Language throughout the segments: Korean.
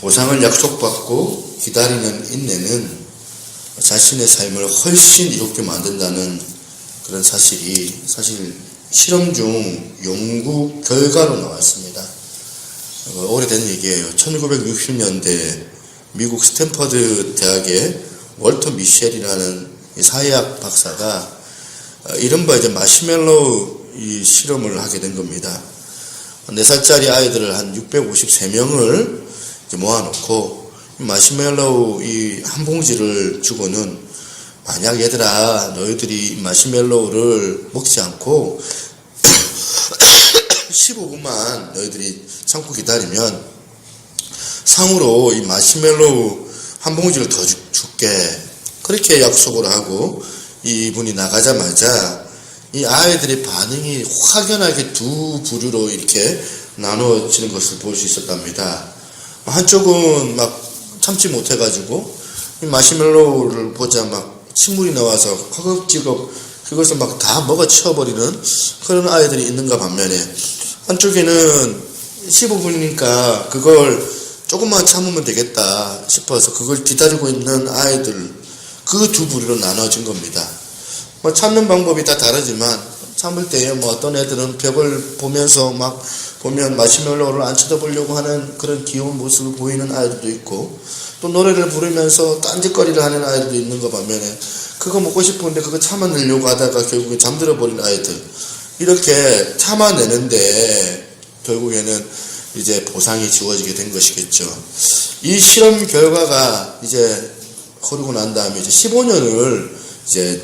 보상을 약속받고 기다리는 인내는 자신의 삶을 훨씬 이롭게 만든다는 그런 사실이 사실 실험 중 연구 결과로 나왔습니다. 오래된 얘기예요. 1960년대 미국 스탠퍼드 대학의 월터 미셸이라는 사회학 박사가 이른바 이제 마시멜로우 이 실험을 하게 된 겁니다. 4살짜리 아이들을 한 653명을 모아놓고 마시멜로우 이 한 봉지를 주고는 만약 얘들아 너희들이 마시멜로우를 먹지 않고 15분만 너희들이 참고 기다리면 상으로 이 마시멜로우 한 봉지를 더 줄게. 그렇게 약속을 하고 이분이 나가자마자 이 아이들의 반응이 확연하게 두 부류로 이렇게 나누어지는 것을 볼 수 있었답니다. 한쪽은 막 참지 못해가지고 이 마시멜로우를 보자 막 침물이 나와서 허겁지겁 그것을 막 다 먹어치워버리는 그런 아이들이 있는가 반면에 한쪽에는 15분이니까 그걸 조금만 참으면 되겠다 싶어서 그걸 기다리고 있는 아이들 그 두 부류로 나눠진 겁니다. 뭐 참는 방법이 다 다르지만 참을 때에 뭐 어떤 애들은 벽을 보면서 막 보면 마시멜로우를 안 쳐다보려고 하는 그런 귀여운 모습을 보이는 아이들도 있고 또 노래를 부르면서 딴짓거리를 하는 아이들도 있는 거 반면에 그거 먹고 싶은데 그거 참아내려고 하다가 결국에 잠들어 버린 아이들 이렇게 참아내는데 결국에는 이제 보상이 주어지게 된 것이겠죠. 이 실험 결과가 이제 흐르고 난 다음에 이제 15년을 이제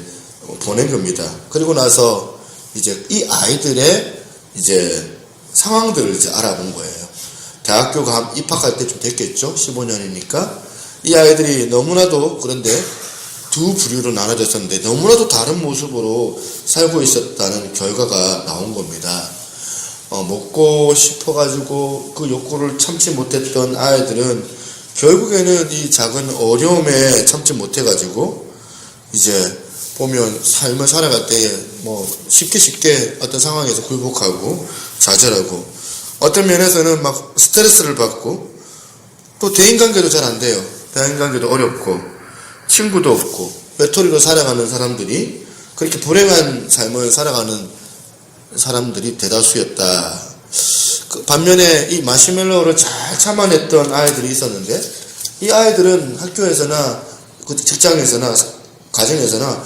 보낸 겁니다. 그리고 나서 이제 이 아이들의 이제 상황들을 이제 알아본 거예요. 대학교 입학할 때쯤 됐겠죠. 15년이니까 이 아이들이 너무나도 그런데 두 부류로 나눠졌었는데 너무나도 다른 모습으로 살고 있었다는 결과가 나온 겁니다. 먹고 싶어가지고 그 욕구를 참지 못했던 아이들은 결국에는 이 작은 어려움에 참지 못해가지고 이제 보면 삶을 살아갈 때 뭐 쉽게 어떤 상황에서 굴복하고 좌절하고 어떤 면에서는 막 스트레스를 받고 또 대인관계도 잘 안 돼요. 대인관계도 어렵고 친구도 없고 외톨이로 살아가는 사람들이 그렇게 불행한 삶을 살아가는 사람들이 대다수였다. 반면에 이 마시멜로우를 잘 참아냈던 아이들이 있었는데 이 아이들은 학교에서나 직장에서나 가정에서나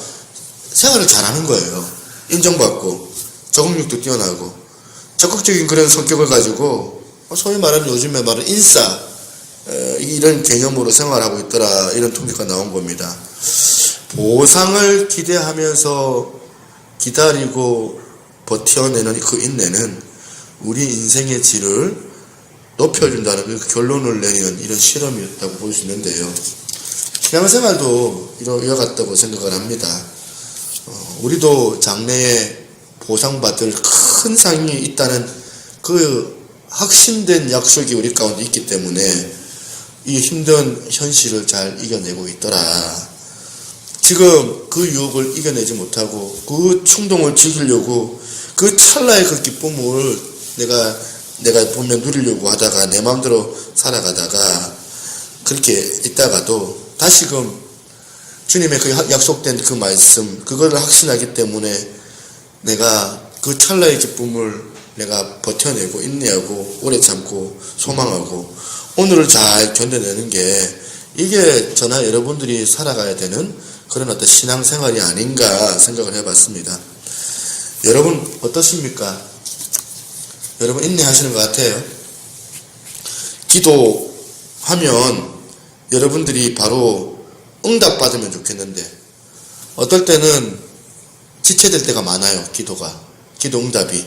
생활을 잘하는 거예요. 인정받고 적응력도 뛰어나고 적극적인 그런 성격을 가지고 소위 말하는 요즘에 말하는 인싸 이런 개념으로 생활하고 있더라 이런 통계가 나온 겁니다. 보상을 기대하면서 기다리고 버텨내는 그 인내는 우리 인생의 질을 높여준다는 그 결론을 내리는 이런 실험이었다고 볼 수 있는데요. 신앙생활도 이와 같다고 생각을 합니다. 우리도 장래에 보상받을 큰 상이 있다는 그 확신된 약속이 우리 가운데 있기 때문에 이 힘든 현실을 잘 이겨내고 있더라. 지금 그 유혹을 이겨내지 못하고 그 충동을 죽이려고 그 찰나의 그 기쁨을 내가 보면 누리려고 하다가 내 마음대로 살아가다가 그렇게 있다가도 다시금 주님의 그 약속된 그 말씀 그거를 확신하기 때문에 내가 그 찰나의 기쁨을 내가 버텨내고 인내하고 오래 참고 소망하고 오늘을 잘 견뎌내는 게 이게 저나 여러분들이 살아가야 되는 그런 어떤 신앙생활이 아닌가 생각을 해봤습니다. 여러분 어떠십니까? 여러분 인내하시는 것 같아요? 기도하면 여러분들이 바로 응답받으면 좋겠는데 어떨 때는 지체될 때가 많아요. 기도 응답이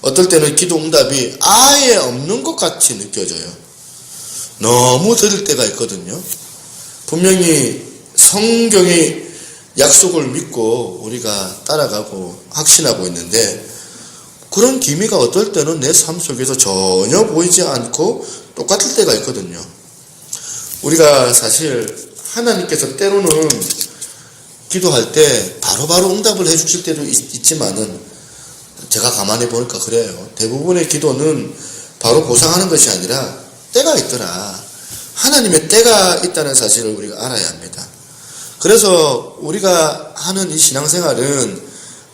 어떨 때는 기도 응답이 아예 없는 것 같이 느껴져요. 너무 더딜 때가 있거든요. 분명히 성경의 약속을 믿고 우리가 따라가고 확신하고 있는데 그런 기미가 어떨 때는 내 삶 속에서 전혀 보이지 않고 똑같을 때가 있거든요. 우리가 사실 하나님께서 때로는 기도할 때 바로바로 응답을 해주실 때도 있지만은 제가 가만히 보니까 그래요. 대부분의 기도는 바로 보상하는 것이 아니라 때가 있더라. 하나님의 때가 있다는 사실을 우리가 알아야 합니다. 그래서 우리가 하는 이 신앙생활은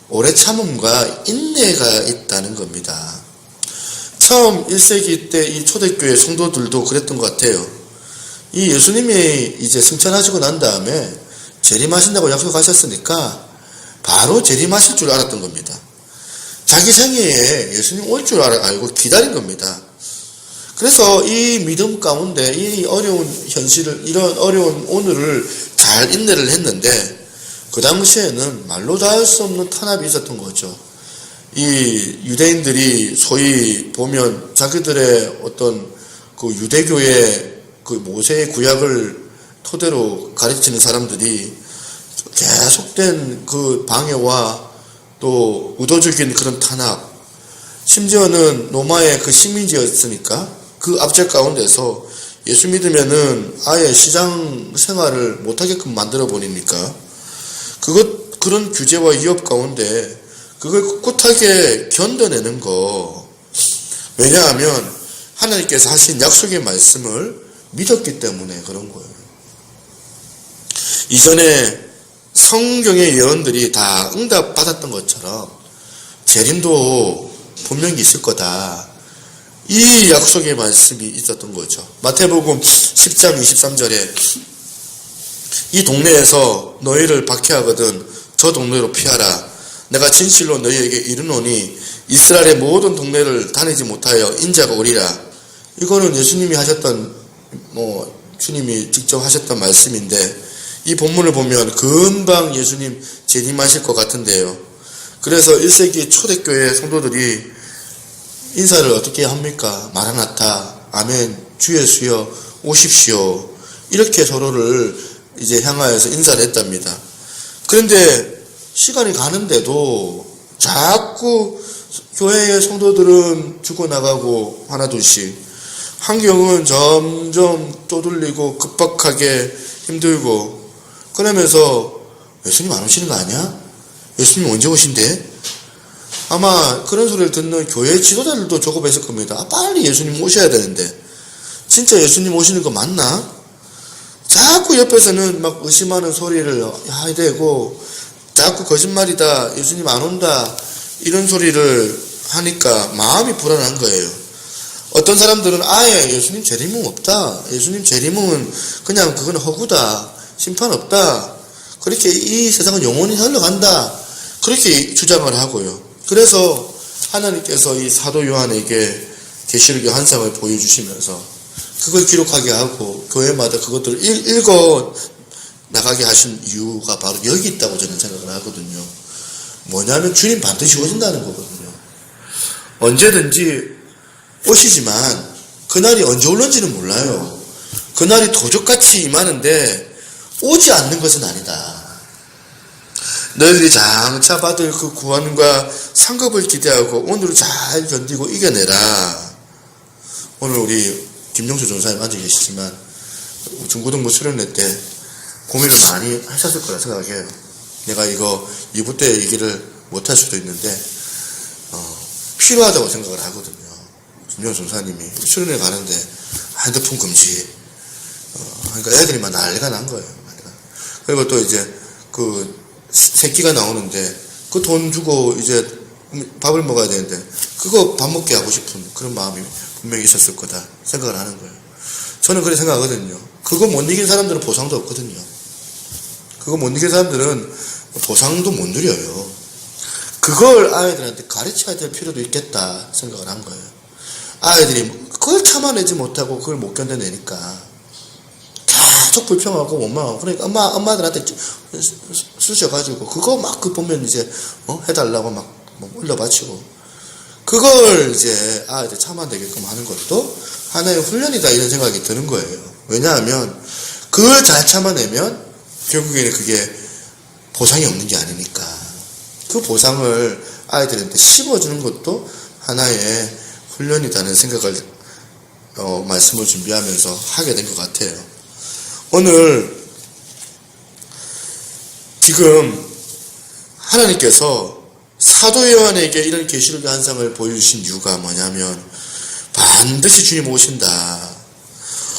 오래 참음과 인내가 있다는 겁니다. 처음 1세기 때 이 초대교회 성도들도 그랬던 것 같아요. 이 예수님이 이제 승천하시고 난 다음에 재림하신다고 약속하셨으니까 바로 재림하실 줄 알았던 겁니다. 자기 생애에 예수님 올 줄 알고 기다린 겁니다. 그래서 이 믿음 가운데 이 어려운 현실을, 이런 어려운 오늘을 잘 인내를 했는데, 그 당시에는 말로 다 할 수 없는 탄압이 있었던 거죠. 이 유대인들이 소위 보면 자기들의 어떤 그 유대교의 그 모세의 구약을 토대로 가르치는 사람들이 계속된 그 방해와 또 의도적인 그런 탄압, 심지어는 로마의 그 식민지였으니까 그 압제 가운데서 예수 믿으면은 아예 시장 생활을 못하게끔 만들어 버리니까 그런 규제와 위협 가운데 그걸 꿋꿋하게 견뎌내는 거. 왜냐하면 하나님께서 하신 약속의 말씀을 믿었기 때문에 그런 거예요. 이전에 성경의 예언들이 다 응답받았던 것처럼 재림도 분명히 있을 거다. 이 약속의 말씀이 있었던 거죠. 마태복음 10장 23절에 이 동네에서 너희를 박해하거든 저 동네로 피하라. 내가 진실로 너희에게 이르노니 이스라엘의 모든 동네를 다니지 못하여 인자가 오리라. 이거는 예수님이 하셨던 주님이 직접 하셨던 말씀인데 이 본문을 보면 금방 예수님 재림하실 것 같은데요. 그래서 1세기 초대교회 성도들이 인사를 어떻게 합니까? 마라나타, 아멘, 주 예수여 오십시오. 이렇게 서로를 이제 향하여서 인사를 했답니다. 그런데 시간이 가는데도 자꾸 교회의 성도들은 죽어나가고 하나둘씩, 환경은 점점 쪼들리고 급박하게 힘들고, 그러면서 예수님 안 오시는 거 아니야? 예수님 언제 오신대? 아마 그런 소리를 듣는 교회 지도자들도 조급했을 겁니다. 빨리 예수님 오셔야 되는데 진짜 예수님 오시는 거 맞나? 자꾸 옆에서는 막 의심하는 소리를 해대고 자꾸 거짓말이다, 예수님 안 온다, 이런 소리를 하니까 마음이 불안한 거예요. 어떤 사람들은 아예 예수님 재림은 없다, 예수님 재림은 그냥 그건 허구다, 심판 없다, 그렇게 이 세상은 영원히 흘러간다, 그렇게 주장을 하고요. 그래서 하나님께서 이 사도 요한에게 계시록의 한 장을 보여주시면서 그걸 기록하게 하고 교회마다 그것들을 읽어 나가게 하신 이유가 바로 여기 있다고 저는 생각을 하거든요. 뭐냐면 주님 반드시 오신다는 거거든요. 언제든지 오시지만 그날이 언제 올는지는 몰라요. 그날이 도적같이 임하는데 오지 않는 것은 아니다. 너희들이 장차 받을 그 구원과 상급을 기대하고 오늘을 잘 견디고 이겨내라. 오늘 우리 김용수 전사님 앉아 계시지만 중고등부 수련회 때 고민을 많이 하셨을 거라 생각해요. 내가 이거 2부 때 얘기를 못 할 수도 있는데 필요하다고 생각을 하거든요. 김용수 전사님이 수련회 가는데 핸드폰 금지, 그러니까 애들이 막 난리가 난 거예요. 그리고 또 이제 그 새끼가 나오는데 그 돈 주고 이제 밥을 먹어야 되는데 그거 밥 먹게 하고 싶은 그런 마음이 분명히 있었을 거다 생각을 하는 거예요. 저는 그렇게 생각하거든요. 그거 못 이긴 사람들은 보상도 없거든요. 그거 못 이긴 사람들은 보상도 못 누려요. 그걸 아이들한테 가르쳐야 될 필요도 있겠다 생각을 한 거예요. 아이들이 그걸 참아내지 못하고 그걸 못 견뎌내니까 계속 불평하고 원망하고, 그러니까 엄마들한테 쑤셔가지고 그거 막 그 보면 이제 해달라고 막 올려바치고, 그걸 이제 아이들 참아내게끔 하는 것도 하나의 훈련이다 이런 생각이 드는 거예요. 왜냐하면 그걸 잘 참아내면 결국에는 그게 보상이 없는 게 아니니까 그 보상을 아이들한테 씹어주는 것도 하나의 훈련이라는 생각을 말씀을 준비하면서 하게 된 것 같아요. 오늘 지금 하나님께서 사도 요한에게 이런 계시록의 한상을 보여주신 이유가 뭐냐면 반드시 주님 오신다.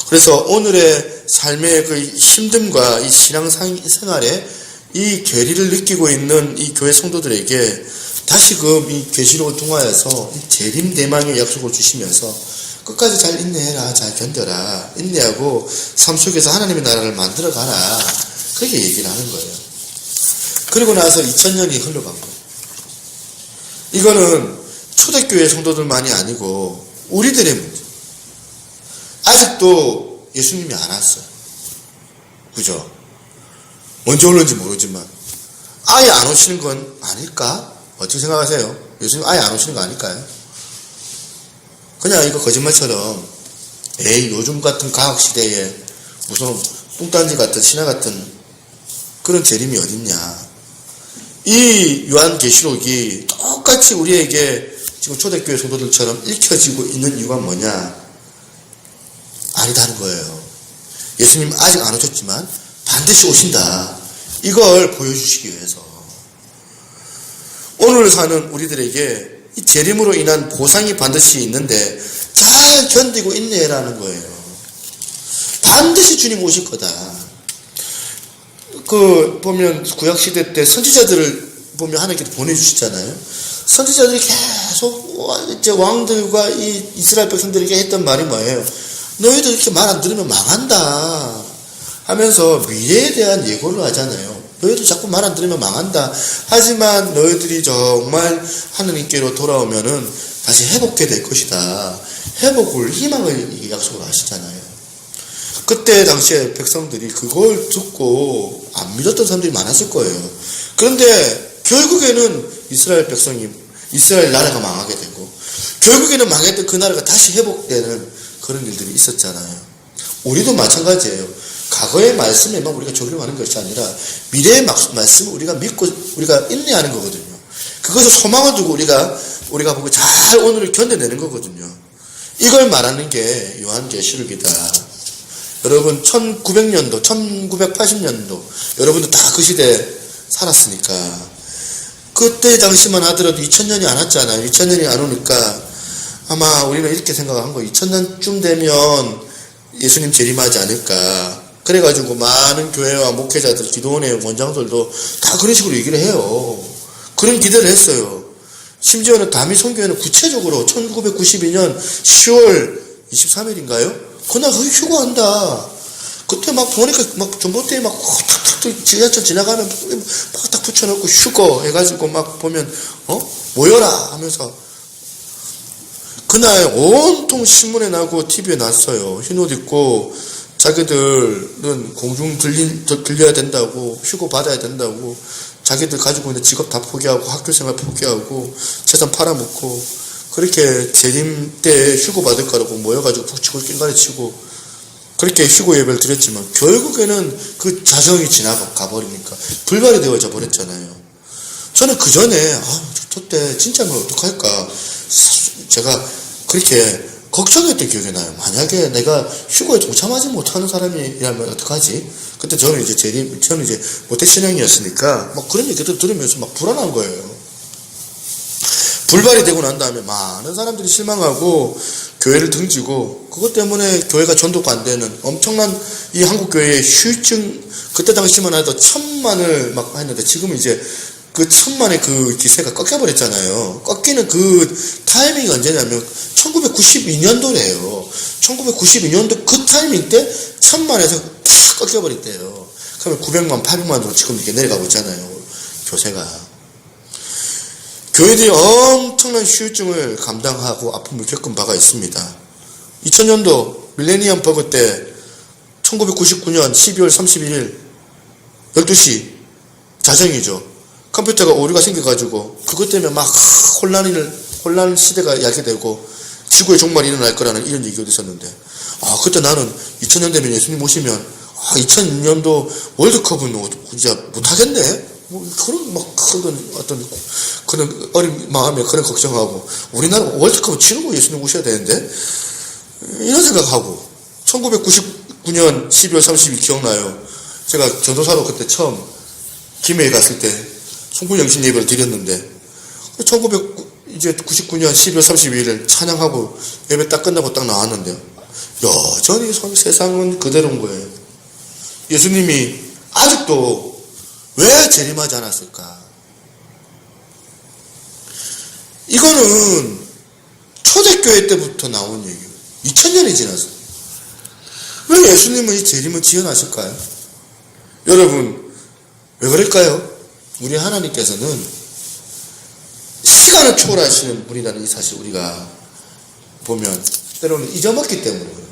그래서 오늘의 삶의 그 힘듦과 이 신앙생활에 이 괴리를 느끼고 있는 이 교회 성도들에게 다시금 이 계시록을 통하여서 재림 대망의 약속을 주시면서 끝까지 잘 인내해라, 잘 견뎌라, 인내하고 삶 속에서 하나님의 나라를 만들어가라, 그렇게 얘기를 하는 거예요. 그리고 나서 2000년이 흘러간 거예요. 이거는 초대교회 성도들만이 아니고 우리들의 문제. 아직도 예수님이 안 왔어요. 그죠? 언제 올는지 모르지만 아예 안 오시는 건 아닐까? 어떻게 생각하세요? 예수님 아예 안 오시는 거 아닐까요? 그냥 이거 거짓말처럼 에이 요즘 같은 과학시대에 무슨 뚱딴지 같은 신화 같은 그런 재림이 어딨냐. 이 요한계시록이 똑같이 우리에게 지금 초대교회 성도들처럼 읽혀지고 있는 이유가 뭐냐? 아니다는 거예요. 예수님 아직 안 오셨지만 반드시 오신다. 이걸 보여주시기 위해서 오늘 사는 우리들에게 이 재림으로 인한 보상이 반드시 있는데 잘 견디고 인내해라는 거예요. 반드시 주님 오실 거다. 그 보면 구약시대 때 선지자들을 보면 하나님께서 보내주시잖아요. 선지자들이 계속 이제 왕들과 이 이스라엘 백성들에게 했던 말이 뭐예요? 너희들 이렇게 말 안 들으면 망한다 하면서 미래에 대한 예고를 하잖아요. 너희들 자꾸 말 안 들으면 망한다. 하지만 너희들이 정말 하느님께로 돌아오면은 다시 회복해 될 것이다. 회복을, 희망을 약속을 하시잖아요. 그때 당시에 백성들이 그걸 듣고 안 믿었던 사람들이 많았을 거예요. 그런데 결국에는 이스라엘 나라가 망하게 되고, 결국에는 망했던 그 나라가 다시 회복되는 그런 일들이 있었잖아요. 우리도 마찬가지예요. 과거의 말씀에만 우리가 적용하는 것이 아니라 미래의 말씀을 우리가 믿고 우리가 인내하는 거거든요. 그것을 소망을 두고 우리가 보고 잘 오늘을 견뎌내는 거거든요. 이걸 말하는 게 요한계시록이다. 여러분 1900년도, 1980년도 여러분도 다 그 시대에 살았으니까 그때 당시만 하더라도 2000년이 안 왔잖아요. 2000년이 안 오니까 아마 우리는 이렇게 생각한 거예요. 2000년쯤 되면 예수님 재림하지 않을까. 그래가지고 많은 교회와 목회자들, 기도원의 원장들도 다 그런 식으로 얘기를 해요. 그런 기대를 했어요. 심지어는 다미 선교회는 구체적으로 1992년 10월 23일인가요? 그날 거기 휴거한다. 그때 막 보니까 막 전봇대에 막 탁탁 지하철 지나가면 막 딱 붙여놓고 휴거 해가지고 막 보면 모여라 하면서 그날 온통 신문에 나고 TV에 났어요. 흰옷 입고 자기들은 공중 들려야 된다고, 휴거 받아야 된다고, 자기들 가지고 있는 직업 다 포기하고 학교 생활 포기하고 재산 팔아먹고 그렇게 재림 때 휴거 받을 거라고 모여가지고 북치고 깽가리 치고 그렇게 휴거 예배를 드렸지만 결국에는 그 자정이 지나가버리니까 불발이 되어져 버렸잖아요. 저는 그 전에 저때 진짜면 어떡할까 제가 그렇게 걱정했던 기억이 나요. 만약에 내가 휴거에 동참하지 못하는 사람이라면 어떡하지? 그때 저는 이제 모태신앙이었으니까 막 그런 얘기들 들으면서 막 불안한 거예요. 불발이 되고 난 다음에 많은 사람들이 실망하고 교회를 등지고 그것 때문에 교회가 전도가 안 되는 엄청난 이 한국교회의 휴증 그때 당시만 해도 1000만을 막 했는데 지금은 이제 그 1000만의 그 기세가 꺾여버렸잖아요. 꺾이는 그 타이밍이 언제냐면 1992년도래요. 1992년도 그 타이밍 때 1000만에서 탁 꺾여버렸대요. 그러면 900만, 800만으로 지금 이렇게 내려가고 있잖아요. 교세가. 교회들이 엄청난 휴증을 감당하고 아픔을 겪은 바가 있습니다. 2000년도 밀레니엄 버그 때 1999년 12월 31일 12시 자정이죠. 컴퓨터가 오류가 생겨가지고 그것 때문에 막 혼란 시대가 야기되고 지구의 종말이 일어날 거라는 이런 얘기가 있었는데 그때 나는 2000년 되면 예수님 오시면 2002년도 월드컵은 진짜 못하겠네? 그런 그런 어린 마음에 그런 걱정하고 우리나라 월드컵을 치르고 예수님 오셔야 되는데 이런 생각하고 1999년 12월 30일 기억나요. 제가 전도사로 그때 처음 김해에 갔을 때 송구영신 예배를 드렸는데 1999년 12월 32일 찬양하고 예배 딱 끝나고 딱 나왔는데 여전히 세상은 그대로인 거예요. 예수님이 아직도 왜 재림하지 않았을까? 이거는 초대교회 때부터 나온 얘기예요. 2000년이 지났어요. 왜 예수님은 이 재림을 지연하실까요? 여러분, 왜 그럴까요? 우리 하나님께서는 시간을 초월하시는 분이라는 이 사실 우리가 보면 때로는 잊어먹기 때문에 그래요.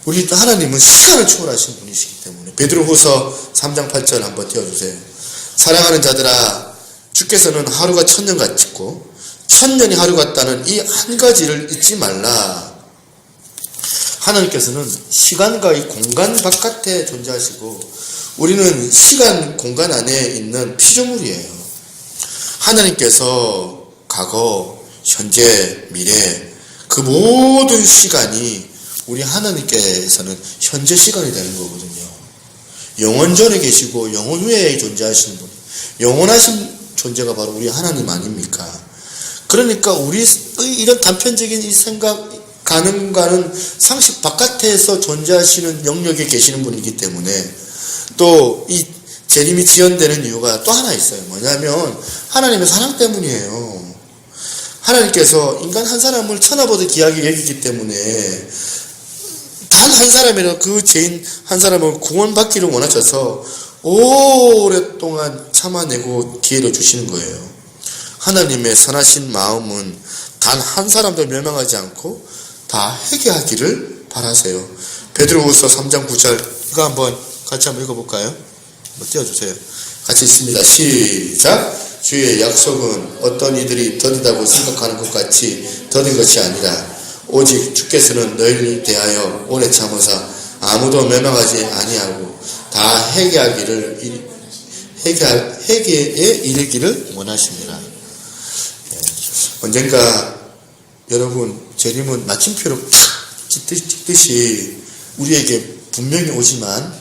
우리 하나님은 시간을 초월하신 분이시기 때문에. 베드로후서 3장 8절 한번 띄워주세요. 사랑하는 자들아, 주께서는 하루가 1000년 같고 1000년이 하루 같다는 이 한 가지를 잊지 말라. 하나님께서는 시간과 이 공간 바깥에 존재하시고 우리는 시간, 공간 안에 있는 피조물이에요. 하나님께서 과거, 현재, 미래 그 모든 시간이 우리 하나님께서는 현재 시간이 되는 거거든요. 영원 전에 계시고 영원 후에 존재하시는 분, 영원하신 존재가 바로 우리 하나님 아닙니까? 그러니까 우리 이런 단편적인 이 생각, 가능과는 상식 바깥에서 존재하시는 영역에 계시는 분이기 때문에 또 이 재림이 지연되는 이유가 또 하나 있어요. 뭐냐면 하나님의 사랑 때문이에요. 하나님께서 인간 한 사람을 천하보다 귀하게 여기기 때문에 단 한 사람이라도 그 죄인 한 사람을 구원받기를 원하셔서 오랫동안 참아내고 기회를 주시는 거예요. 하나님의 선하신 마음은 단 한 사람도 멸망하지 않고 다 회개하기를 바라세요. 베드로후서 3장 9절 이거 한번 같이 한번 읽어볼까요? 한번 띄워주세요. 같이 읽습니다. 시작. 주의 약속은 어떤 이들이 더디다고 생각하는 것 같이 더딘 것이 아니라 오직 주께서는 너희를 대하여 오래 참으사 아무도 멸망하지 아니하고 다 회개에 이르기를 원하십니다. 언젠가 여러분 재림은 마침표로 찍듯이 우리에게 분명히 오지만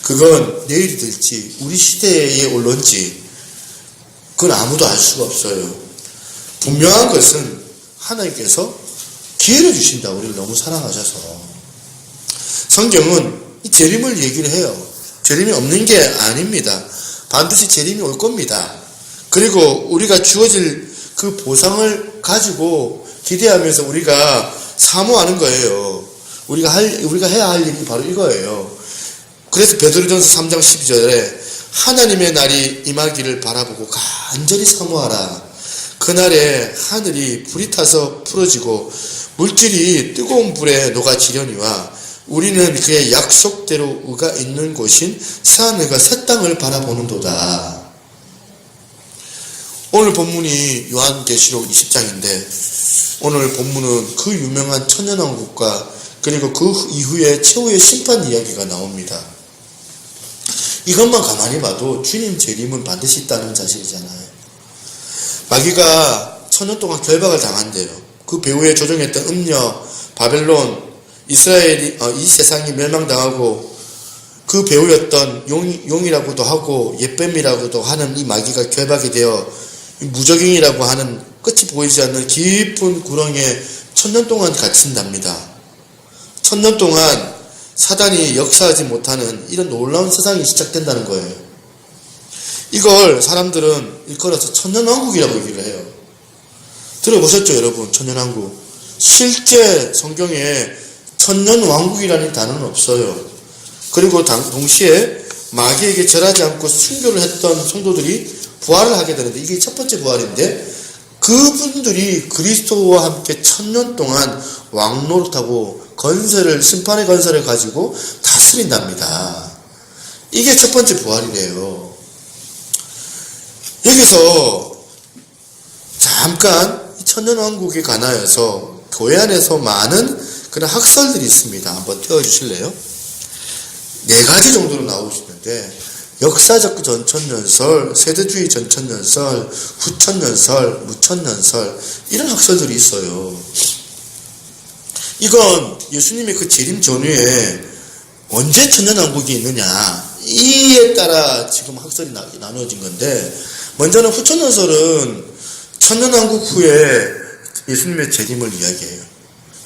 그건 내일이 될지 우리 시대에 올런지 그건 아무도 알 수가 없어요. 분명한 것은 하나님께서 기회를 주신다. 우리를 너무 사랑하셔서. 성경은 이 재림을 얘기를 해요. 재림이 없는 게 아닙니다. 반드시 재림이 올 겁니다. 그리고 우리가 주어질 그 보상을 가지고 기대하면서 우리가 사모하는 거예요. 우리가 해야 할 일이 바로 이거예요. 그래서 베드로전서 3장 12절에 하나님의 날이 임하기를 바라보고 간절히 사모하라. 그날에 하늘이 불이 타서 풀어지고 물질이 뜨거운 불에 녹아지려니와 우리는 그의 약속대로 의가 있는 곳인 새하늘과 새 땅을 바라보는도다. 오늘 본문이 요한계시록 20장인데 오늘 본문은 그 유명한 천년왕국과 그리고 그 이후에 최후의 심판 이야기가 나옵니다. 이것만 가만히 봐도 주님 재림은 반드시 있다는 사실이잖아요. 마귀가 천년 동안 결박을 당한대요. 그 배후에 조종했던 음녀, 바벨론, 이스라엘이 이 세상이 멸망당하고 그 배후였던 용이라고도 하고 옛뱀이라고도 하는 이 마귀가 결박이 되어 무적행이라고 하는 끝이 보이지 않는 깊은 구렁에 천년 동안 갇힌답니다. 천년 동안 사단이 역사하지 못하는 이런 놀라운 세상이 시작된다는 거예요. 이걸 사람들은 일컬어서 천년왕국이라고 얘기를 해요. 들어보셨죠, 여러분? 천년왕국. 실제 성경에 천년왕국이라는 단어는 없어요. 그리고 동시에 마귀에게 절하지 않고 순교를 했던 성도들이 부활을 하게 되는데 이게 첫 번째 부활인데 그분들이 그리스도와 함께 천년 동안 왕노릇하고 심판의 건설을 가지고 다스린답니다. 이게 첫 번째 부활이래요. 여기서 잠깐 천년왕국에 관하여서 교회 안에서 많은 그런 학설들이 있습니다. 한번 띄워주실래요? 4가지 정도로 나오고 있는데 역사적 전천년설, 세대주의 전천년설, 후천년설, 무천년설 이런 학설들이 있어요. 이건 예수님의 그 재림 전후에 언제 천년왕국이 있느냐 이에 따라 지금 학설이 나누어진 건데 먼저는 후천년설은 천년왕국 후에 예수님의 재림을 이야기해요.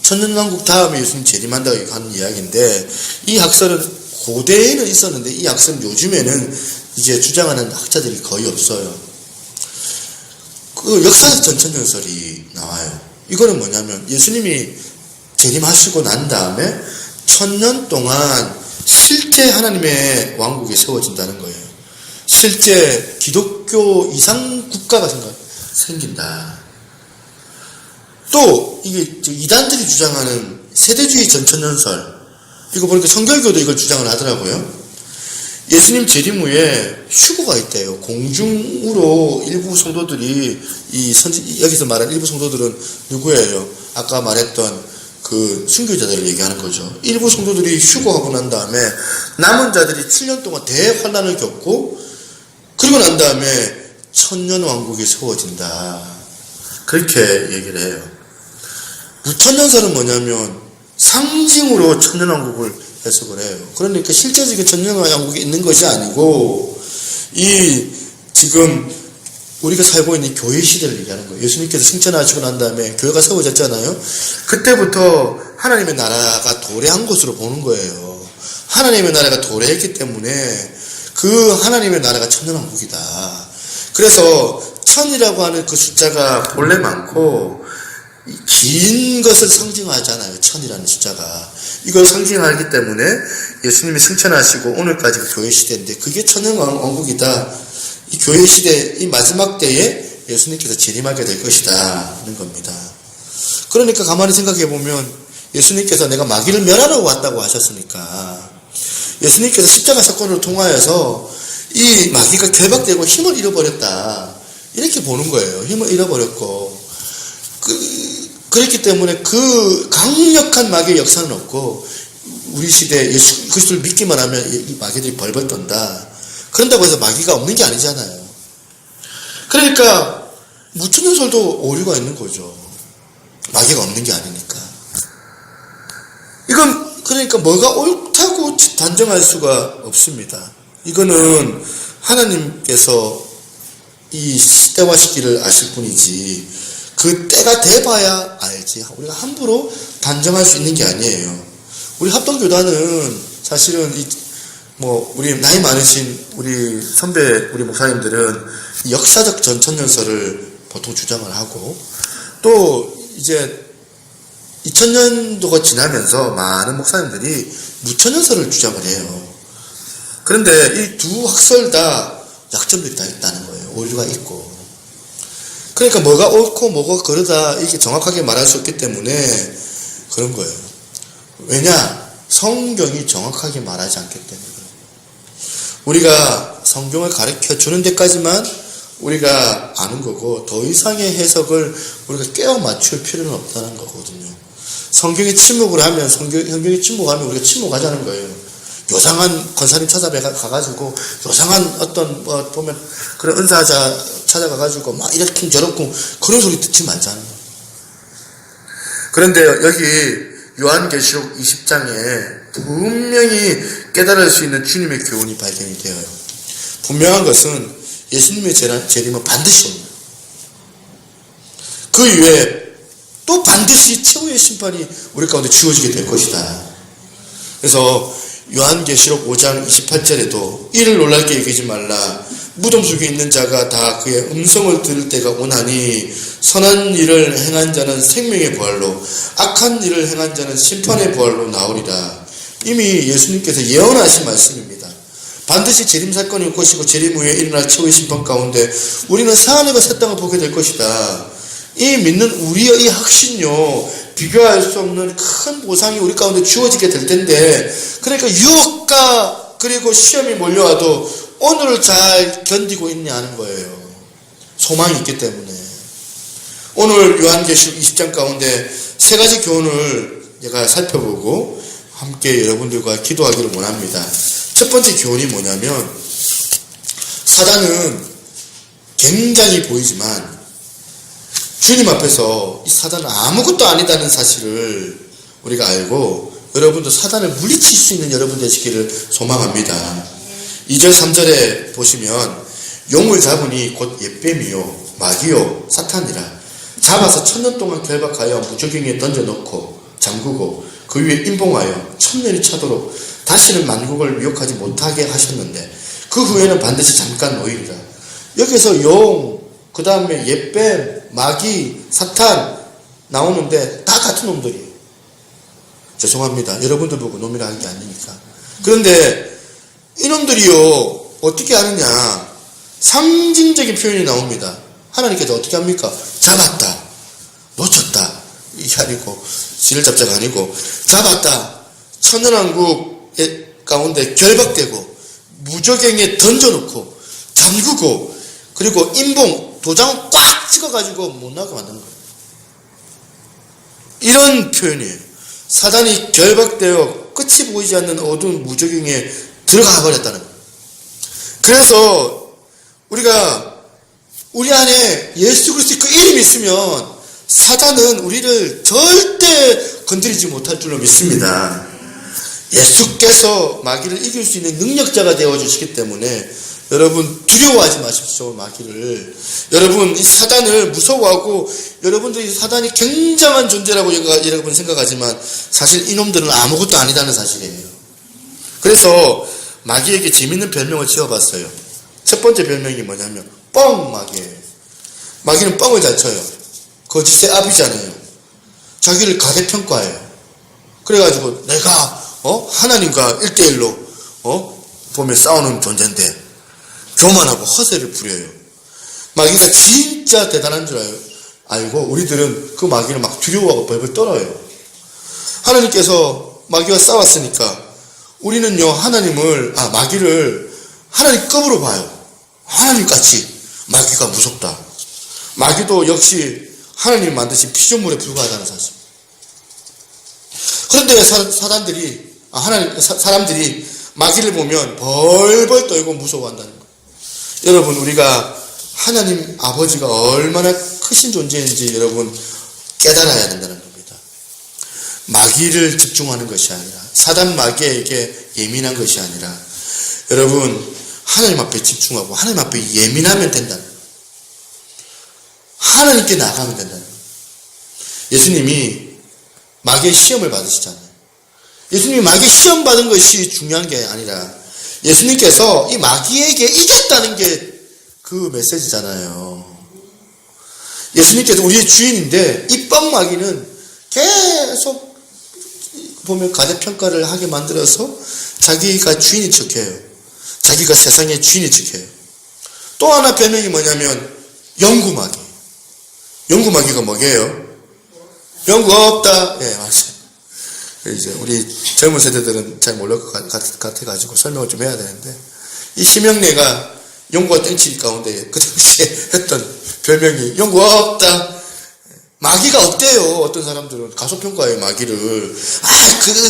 천년왕국 다음에 예수님 재림한다고 하는 이야기인데, 이 학설은 고대에는 있었는데 이 학설은 요즘에는 이제 주장하는 학자들이 거의 없어요. 그 역사적 전천전설이 나와요. 이거는 뭐냐면 예수님이 재림하시고 난 다음에 1000년 동안 실제 하나님의 왕국이 세워진다는 거예요. 실제 기독교 이상 국가가 생긴다. 또 이게 이단들이 주장하는 세대주의 전천전설, 이거 보니까 성결교도 이걸 주장을 하더라고요. 예수님 재림 후에 휴거가 있대요. 공중으로 일부 성도들이 여기서 말한 일부 성도들은 누구예요? 아까 말했던 그 순교자들을 얘기하는 거죠. 일부 성도들이 휴거하고 난 다음에 남은 자들이 7년 동안 대환란을 겪고, 그리고 난 다음에 천년 왕국이 세워진다. 그렇게 얘기를 해요. 무천년설은 뭐냐면 상징으로 천년 왕국을 해석을 해요. 그러니까 실제적인 천년 왕국이 있는 것이 아니고, 지금 우리가 살고 있는 교회 시대를 얘기하는 거예요. 예수님께서 승천하시고 난 다음에 교회가 세워졌잖아요. 그때부터 하나님의 나라가 도래한 것으로 보는 거예요. 하나님의 나라가 도래했기 때문에 그 하나님의 나라가 천년왕국이다. 그래서 천이라고 하는 그 숫자가 본래 많고 긴 것을 상징하잖아요. 천이라는 숫자가. 이걸 상징하기 때문에 예수님이 승천하시고 오늘까지 그 교회 시대인데 그게 천년왕국이다. 이 교회 시대, 이 마지막 때에 예수님께서 재림하게 될 것이다 하는 겁니다. 그러니까 가만히 생각해 보면 예수님께서 내가 마귀를 멸하러 왔다고 하셨으니까 예수님께서 십자가 사건을 통하여서 이 마귀가 결박되고 힘을 잃어버렸다, 이렇게 보는 거예요. 힘을 잃어버렸고, 그렇기 때문에 그 강력한 마귀의 역사는 없고, 우리 시대에 예수 그리스도를 믿기만 하면 이 마귀들이 벌벌 떤다. 그런다고 해서 마귀가 없는 게 아니잖아요. 그러니까 무천년설도 오류가 있는 거죠. 마귀가 없는 게 아니니까. 이건 그러니까 뭐가 옳다고 단정할 수가 없습니다. 이거는 하나님께서 이 시대와 시기를 아실 뿐이지 그 때가 돼봐야 알지 우리가 함부로 단정할 수 있는 게 아니에요. 우리 합동교단은 사실은 우리 나이 많으신 우리 선배, 우리 목사님들은 역사적 전천년설을 보통 주장을 하고, 또 이제 2000년도가 지나면서 많은 목사님들이 무천년설을 주장을 해요. 그런데 이 두 학설 다 약점들이 다 있다는 거예요. 오류가 있고. 그러니까 뭐가 옳고 뭐가 그러다 이게 정확하게 말할 수 없기 때문에 그런 거예요. 왜냐? 성경이 정확하게 말하지 않기 때문에. 우리가 성경을 가르쳐 주는 데까지만 우리가 아는 거고, 더 이상의 해석을 우리가 깨워 맞출 필요는 없다는 거거든요. 성경에 침묵을 하면, 성경에 침묵하면 우리가 침묵하자는 거예요. 요상한 권사님 찾아가가지고, 요상한 어떤, 보면, 그런 은사자 찾아가가지고, 막 이렇쿵 저렇쿵, 그런 소리 듣지 말자는 거예요. 그런데 여기, 요한계시록 20장에 분명히 깨달을 수 있는 주님의 교훈이 발견이 되어요. 분명한 것은 예수님의 재림은 반드시 옵니다. 그 이후에 또 반드시 최후의 심판이 우리 가운데 주어지게 될 것이다. 그래서 요한계시록 5장 28절에도 이를 놀랍게 여기지 말라. 무덤 속에 있는 자가 다 그의 음성을 들을 때가 오나니 선한 일을 행한 자는 생명의 부활로 악한 일을 행한 자는 심판의 부활로 나오리라. 이미 예수님께서 예언하신 말씀입니다. 반드시 재림 사건이 올 것이고 재림 후에 일어날 최후의 심판 가운데 우리는 새하늘과 새 땅을 보게 될 것이다. 이 믿는 우리의 이 확신요, 비교할 수 없는 큰 보상이 우리 가운데 주어지게 될 텐데, 그러니까 유혹과 그리고 시험이 몰려와도 오늘을 잘 견디고 있냐는 거예요. 소망이 있기 때문에. 오늘 요한계시록 20장 가운데 세 가지 교훈을 제가 살펴보고 함께 여러분들과 기도하기를 원합니다. 첫 번째 교훈이 뭐냐면, 사단은 굉장히 보이지만 주님 앞에서 이 사단은 아무것도 아니다는 사실을 우리가 알고 여러분도 사단을 물리칠 수 있는 여러분 되시기를 소망합니다. 2절 3절에 보시면 용을 잡으니 곧 옛뱀이요 마귀요 사탄이라 잡아서 1000년 동안 결박하여 무저갱이에 던져놓고 잠그고 그 위에 임봉하여 천년이 차도록 다시는 만국을 유혹하지 못하게 하셨는데 그 후에는 반드시 잠깐 노이리라. 여기서 용, 그 다음에 옛뱀, 마귀, 사탄 나오는데 다 같은 놈들이에요. 죄송합니다. 여러분들 보고 놈이라 하는 게 아니니까. 그런데 이놈들이요 어떻게 하느냐, 상징적인 표현이 나옵니다. 하나님께서 어떻게 합니까? 잡았다, 놓쳤다, 이게 아니고 지를 잡자가 아니고 잡았다, 천연왕국 가운데 결박되고 무저갱에 던져놓고 잠그고 그리고 임봉 도장을 꽉 찍어가지고 못 나가게 만드는 거예요. 이런 표현이에요. 사단이 결박되어 끝이 보이지 않는 어두운 무저갱에 들어가 버렸다는 거예요. 그래서 우리가 우리 안에 예수 그리스도의 그 이름이 있으면 사단은 우리를 절대 건드리지 못할 줄로 믿습니다. 예수께서 마귀를 이길 수 있는 능력자가 되어주시기 때문에 여러분 두려워하지 마십시오. 마귀를. 여러분 이 사단을 무서워하고 여러분들이 사단이 굉장한 존재라고 여러분 생각하지만 사실 이놈들은 아무것도 아니다는 사실이에요. 그래서 마귀에게 재밌는 별명을 지어봤어요. 첫 번째 별명이 뭐냐면 뻥마귀예요. 마귀는 뻥을 잘 쳐요. 거짓의 아비잖아요. 자기를 가대평가해요. 그래가지고 내가 하나님과 1대1로 보면 싸우는 존재인데 교만하고 허세를 부려요. 마귀가 진짜 대단한 줄 알고 우리들은 그 마귀를 막 두려워하고 벌벌 떨어요. 하나님께서 마귀와 싸웠으니까 우리는요 마귀를 하나님급으로 봐요. 하나님같이 마귀가 무섭다. 마귀도 역시 하나님이 만드신 피조물에 불과하다는 사실. 그런데 사람들이 마귀를 보면 벌벌 떨고 무서워한다는 거예요. 여러분 우리가 하나님 아버지가 얼마나 크신 존재인지 여러분 깨달아야 된다는 겁니다. 마귀를 집중하는 것이 아니라 사단 마귀에게 예민한 것이 아니라 여러분 하나님 앞에 집중하고 하나님 앞에 예민하면 된다는 거예요. 하나님께 나가면 된다는 거예요. 예수님이 마귀의 시험을 받으시잖아요. 예수님이 마귀 시험 받은 것이 중요한 게 아니라 예수님께서 이 마귀에게 이겼다는 게 그 메시지잖아요. 예수님께서 우리의 주인인데 이 뻥마귀는 계속 보면 가대평가를 하게 만들어서 자기가 주인인 척해요. 자기가 세상의 주인인 척해요. 또 하나 별명이 뭐냐면 영구마귀. 영구마귀가 뭐게요? 영구 없다. 예, 맞아요. 이제 우리 젊은 세대들은 잘 모를 것 같아가지고 설명을 좀 해야 되는데 이 심형래가 영구와 땡칠 가운데 그 당시에 했던 별명이 영구 없다. 마귀가 없대요. 어떤 사람들은 가소평가해요. 마귀를.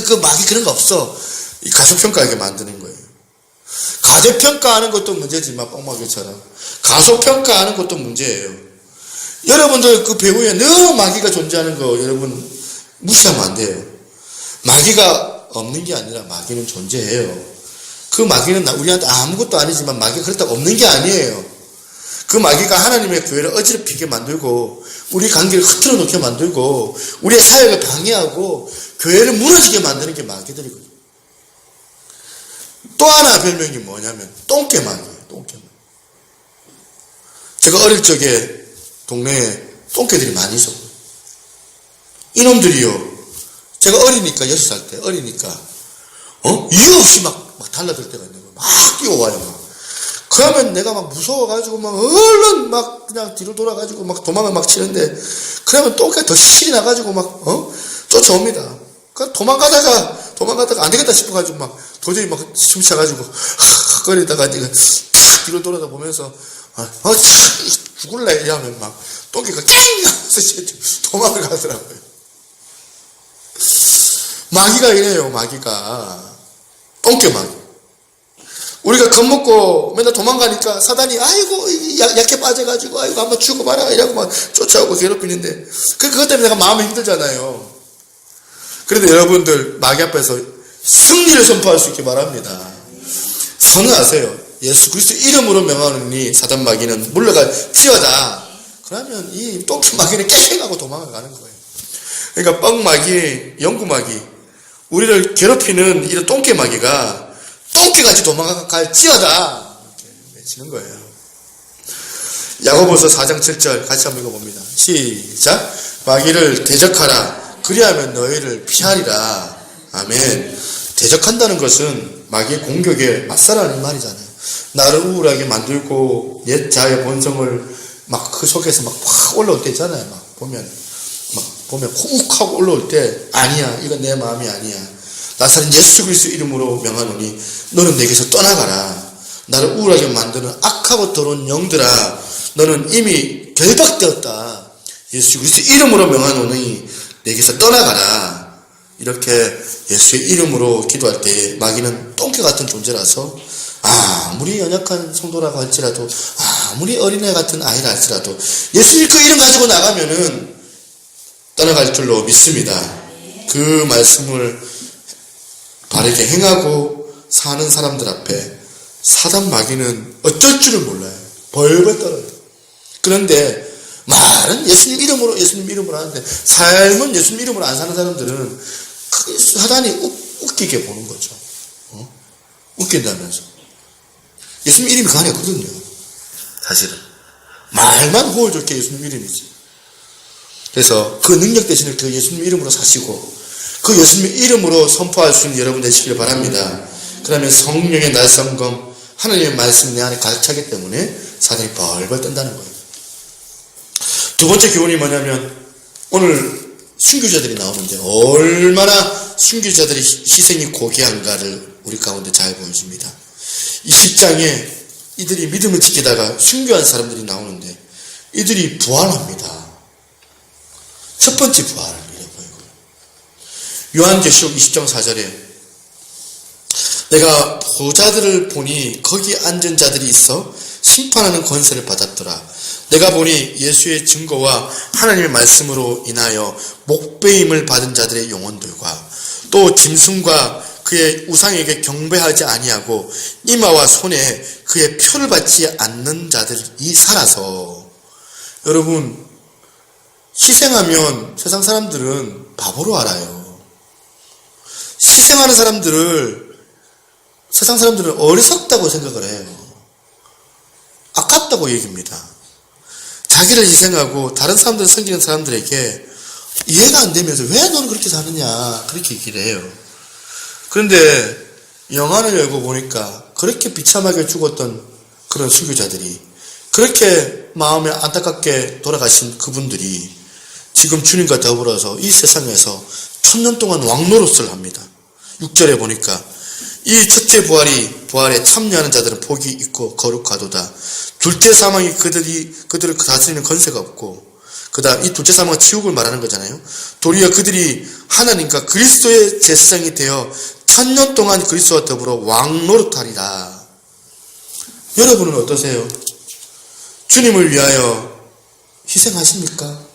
그 마귀 그런 거 없어. 이 가소평가하게 만드는 거예요. 가대평가하는 것도 문제지만 뻥마귀처럼 가소평가하는 것도 문제예요. 여러분들 그 배후에 너무 마귀가 존재하는 거 여러분 무시하면 안 돼요. 마귀가 없는 게 아니라 마귀는 존재해요. 그 마귀는 우리한테 아무것도 아니지만 마귀가 그렇다고 없는 게 아니에요. 그 마귀가 하나님의 교회를 어지럽히게 만들고 우리 관계를 흐트러 놓게 만들고 우리의 사역을 방해하고 교회를 무너지게 만드는 게 마귀들이거든요. 또 하나 별명이 뭐냐면 똥개마귀예요. 똥개마귀. 제가 어릴 적에 동네에 똥개들이 많이 있었거든요. 이놈들이요. 제가 어리니까 6살 때 어리니까 이유 없이 막 달라들 때가 있는 거예요. 막 뛰어와요. 막. 그러면 내가 막 무서워가지고 막 얼른 막 그냥 뒤로 돌아가지고 막 도망을 막 치는데 그러면 똥개가 더 신이 나가지고 막 쫓아옵니다. 그 도망가다가 안 되겠다 싶어가지고 막 도저히 막 숨차가지고 거리다가 이제 탁 뒤로 돌아다 보면서 죽을래 이러면 막 똥개가 깽 하면서 도망을 가더라고요. 마귀가 이래요. 마귀가 똥개마귀. 우리가 겁먹고 맨날 도망가니까 사단이 아이고 약해 빠져가지고 아이고 한번 죽어봐라 이러고 막 쫓아오고 괴롭히는데 그것 때문에 내가 마음이 힘들잖아요. 그런데 여러분들 마귀 앞에서 승리를 선포할 수 있게 바랍니다. 선언하세요. 예수 그리스도 이름으로 명하노니 사단 마귀는 물러갈지어다. 그러면 이 똥개 마귀는 깽깽하고 도망을 가는 거예요. 그러니까 뻥마귀, 영구마귀, 우리를 괴롭히는 이런 똥개마귀가 똥개같이 도망갈지어다 이렇게 외치는 거예요. 야고보서 4장 7절 같이 한번 읽어봅니다. 시작. 마귀를 대적하라. 그리하면 너희를 피하리라. 아멘. 대적한다는 것은 마귀의 공격에 맞서라는 말이잖아요. 나를 우울하게 만들고 옛 자의 본성을 막 그 속에서 막 확 올라올 때 있잖아요. 막 보면 훅 하고 올라올 때 아니야. 이건 내 마음이 아니야. 나사렛 예수 그리스도 이름으로 명하노니 너는 내게서 떠나가라. 나를 우울하게 만드는 악하고 더러운 영들아, 너는 이미 결박되었다. 예수 그리스도 이름으로 명하노니 내게서 떠나가라. 이렇게 예수의 이름으로 기도할 때 마귀는 똥개 같은 존재라서 아무리 연약한 성도라고 할지라도 아무리 어린애 같은 아이라 할지라도 예수 믿고 이름 가지고 나가면은 떠나갈 줄로 믿습니다. 그 말씀을 바르게 행하고 사는 사람들 앞에 사단 마귀는 어쩔 줄을 몰라요. 벌벌 떨어요. 그런데 말은 예수님 이름으로 하는데 삶은 예수님 이름으로 안 사는 사람들은 그 사단이 웃기게 보는 거죠. 웃긴다면서. 예수님 이름이 그 안에 없거든요. 사실은. 말만 호을 좋게 예수님 이름이지. 그래서 그 능력 대신에 그 예수님 이름으로 사시고 그 예수님 이름으로 선포할 수 있는 여러분 되시길 바랍니다. 그러면 성령의 날성검, 하나님의 말씀이 내 안에 가득 차기 때문에 사단이 벌벌 떤다는 거예요. 두 번째 교훈이 뭐냐면 오늘 순교자들이 나오는데 얼마나 순교자들의 희생이 고귀한가를 우리 가운데 잘 보여줍니다. 이 10장에 이들이 믿음을 지키다가 순교한 사람들이 나오는데 이들이 부활합니다. 첫 번째 부활을 보이고 요한계시록 20장 4절에 내가 보좌들을 보니 거기 앉은 자들이 있어 심판하는 권세를 받았더라. 내가 보니 예수의 증거와 하나님의 말씀으로 인하여 목배임을 받은 자들의 영혼들과 또 짐승과 그의 우상에게 경배하지 아니하고 이마와 손에 그의 표를 받지 않는 자들이 살아서. 여러분, 희생하면 세상 사람들은 바보로 알아요. 희생하는 사람들을 세상 사람들은 어리석다고 생각을 해요. 아깝다고 얘기합니다. 자기를 희생하고 다른 사람들을 섬기는 사람들에게 이해가 안 되면서 왜 너는 그렇게 사느냐 그렇게 얘기를 해요. 그런데 영화를 열고 보니까 그렇게 비참하게 죽었던 그런 순교자들이, 그렇게 마음에 안타깝게 돌아가신 그분들이 지금 주님과 더불어서 이 세상에서 1000년 동안 왕노릇을 합니다. 6절에 보니까 이 첫째 부활에 참여하는 자들은 복이 있고 거룩하도다. 둘째 사망이 그들을 다스리는 권세가 없고, 그다음 이 둘째 사망은 지옥을 말하는 거잖아요. 도리어 그들이 하나님과 그리스도의 제사장이 되어 1000년 동안 그리스도와 더불어 왕노릇하리라. 여러분은 어떠세요? 주님을 위하여 희생하십니까?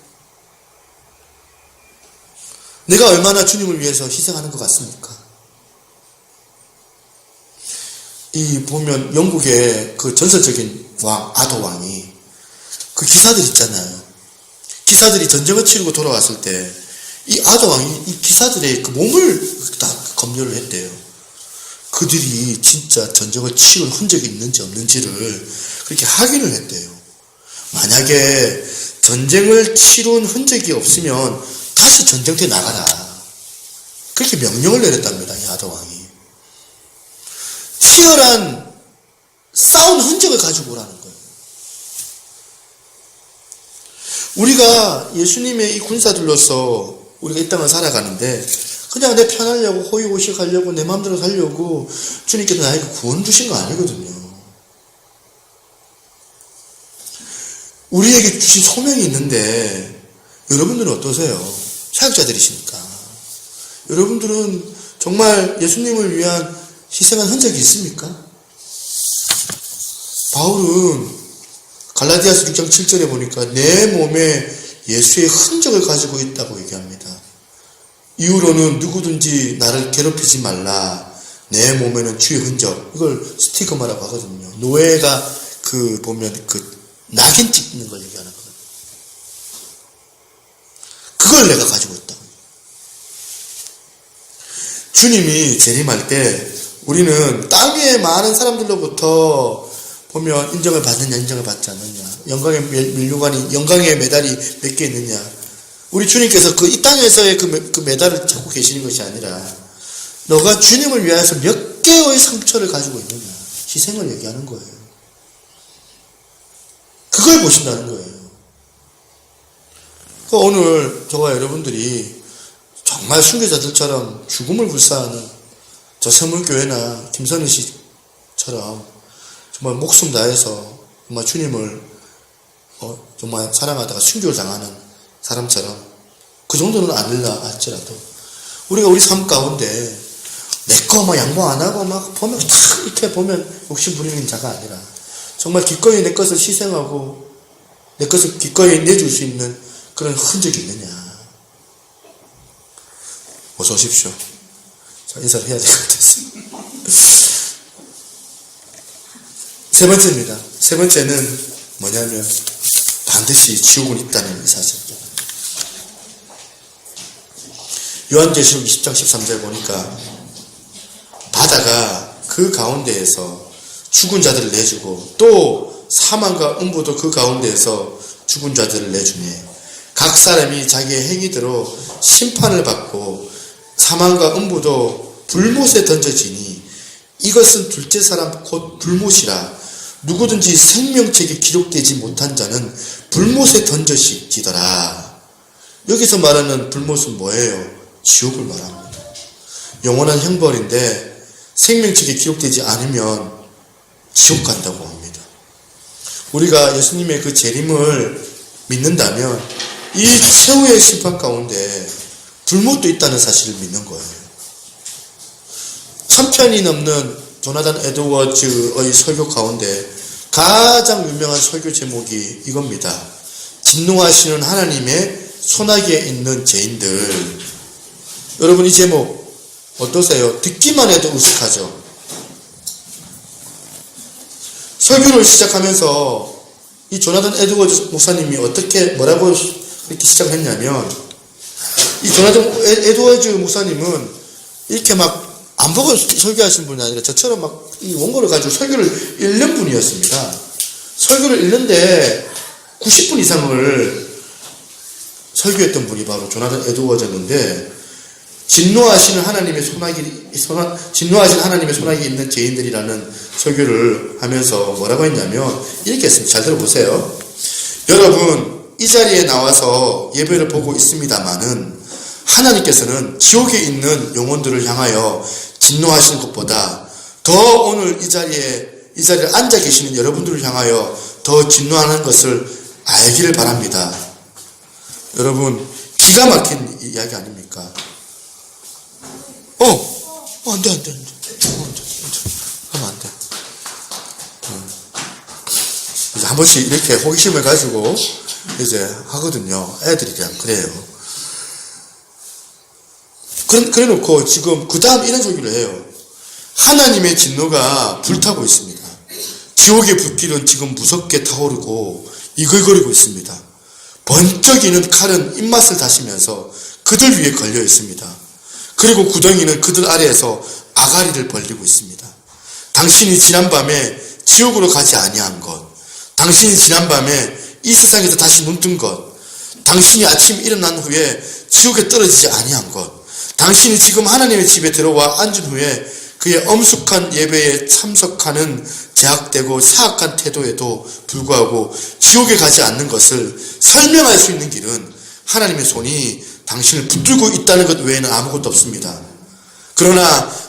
내가 얼마나 주님을 위해서 희생하는 것 같습니까? 이 보면 영국의 그 전설적인 왕, 아도왕이 그 기사들 있잖아요. 기사들이 전쟁을 치르고 돌아왔을 때 이 아도왕이 이 기사들의 그 몸을 다 검열을 했대요. 그들이 진짜 전쟁을 치른 흔적이 있는지 없는지를 그렇게 확인을 했대요. 만약에 전쟁을 치른 흔적이 없으면 다시 전쟁터에 나가라. 그렇게 명령을 내렸답니다. 이 아도왕이. 치열한 싸운 흔적을 가지고 오라는 거예요. 우리가 예수님의 이 군사들로서 우리가 이 땅을 살아가는데 그냥 내 편하려고 호의호식하려고 내 마음대로 살려고 주님께서 나에게 구원 주신 거 아니거든요. 우리에게 주신 소명이 있는데 여러분들은 어떠세요? 사역자들이시니까. 여러분들은 정말 예수님을 위한 희생한 흔적이 있습니까? 바울은 갈라디아서 6장 7절에 보니까 내 몸에 예수의 흔적을 가지고 있다고 얘기합니다. 이후로는 누구든지 나를 괴롭히지 말라. 내 몸에는 주의 흔적. 이걸 스티그마라고 하거든요. 노예가 보면 낙인 찍는 걸 얘기하는 거거든요. 그걸 내가 가지고 있다고. 주님이 재림할 때 우리는 땅 위에 많은 사람들로부터 보면 인정을 받느냐 인정을 받지 않느냐, 영광의 면류관이 영광의 메달이 몇 개 있느냐, 우리 주님께서 그 이 땅에서의 그 메달을 찾고 계시는 것이 아니라 너가 주님을 위하여서 몇 개의 상처를 가지고 있느냐, 희생을 얘기하는 거예요. 그걸 보신다는 거예요. 오늘 저와 여러분들이 정말 순교자들처럼 죽음을 불사하는 저 서물교회나 김선희 씨처럼 정말 목숨 다해서 정말 주님을 정말 사랑하다가 순교를 당하는 사람처럼 그 정도는 아닐라 할지라도 우리가 우리 삶 가운데 내 거 막 양보 안 하고 막 보면 탁 이렇게 보면 욕심 부리는 자가 아니라 정말 기꺼이 내 것을 희생하고 내 것을 기꺼이 내줄 수 있는 그런 흔적이 있느냐. 어서 오십시오. 자, 인사를 해야 될 것 같았습니다. 세 번째입니다. 세 번째는 뭐냐면 반드시 지옥은 있다는 이 사실입니다. 요한계시록 20장 13절 보니까 바다가 그 가운데에서 죽은 자들을 내주고 또 사망과 음부도 그 가운데에서 죽은 자들을 내주니 각 사람이 자기의 행위대로 심판을 받고 사망과 음부도 불못에 던져지니 이것은 둘째 사람 곧 불못이라 누구든지 생명책에 기록되지 못한 자는 불못에 던져지더라. 여기서 말하는 불못은 뭐예요? 지옥을 말합니다. 영원한 형벌인데 생명책에 기록되지 않으면 지옥 간다고 합니다. 우리가 예수님의 그 재림을 믿는다면 이 최후의 심판 가운데 불못도 있다는 사실을 믿는 거예요. 1000편이 넘는 조나단 에드워즈의 설교 가운데 가장 유명한 설교 제목이 이겁니다. 진노하시는 하나님의 소나기에 있는 죄인들. 여러분 이 제목 어떠세요? 듣기만 해도 으슥하죠. 설교를 시작하면서 이 조나단 에드워즈 목사님이 뭐라고 이렇게 시작했냐면, 이 조나단 에드워즈 목사님은 이렇게 막 안 보고 설교하신 분이 아니라 저처럼 막 이 원고를 가지고 설교를 읽는 분이었습니다. 설교를 읽는데 90분 이상을 설교했던 분이 바로 조나단 에드워즈였는데, 진노하시는 하나님의 소나기 있는 죄인들이라는 설교를 하면서 뭐라고 했냐면 이렇게 했습니다. 잘 들어보세요. 여러분 이 자리에 나와서 예배를 보고 있습니다마는 하나님께서는 지옥에 있는 영혼들을 향하여 진노하시는 것보다 더 오늘 이 자리에 앉아 계시는 여러분들을 향하여 더 진노하는 것을 알기를 바랍니다. 여러분 기가 막힌 이야기 아닙니까? 안 돼. 하면 안 돼. 이제 한 번씩 이렇게 호기심을 가지고 이제 하거든요. 애들이 그냥 그래요. 그래 놓고 지금 그 다음 이런 소리를 해요. 하나님의 진노가 불타고 있습니다. 지옥의 불길은 지금 무섭게 타오르고 이글거리고 있습니다. 번쩍이는 칼은 입맛을 다시면서 그들 위에 걸려 있습니다. 그리고 구덩이는 그들 아래에서 아가리를 벌리고 있습니다. 당신이 지난밤에 지옥으로 가지 아니한 것, 당신이 지난밤에 이 세상에서 다시 눈뜬 것, 당신이 아침 일어난 후에 지옥에 떨어지지 아니한 것, 당신이 지금 하나님의 집에 들어와 앉은 후에 그의 엄숙한 예배에 참석하는 제약되고 사악한 태도에도 불구하고 지옥에 가지 않는 것을 설명할 수 있는 길은 하나님의 손이 당신을 붙들고 있다는 것 외에는 아무것도 없습니다. 그러나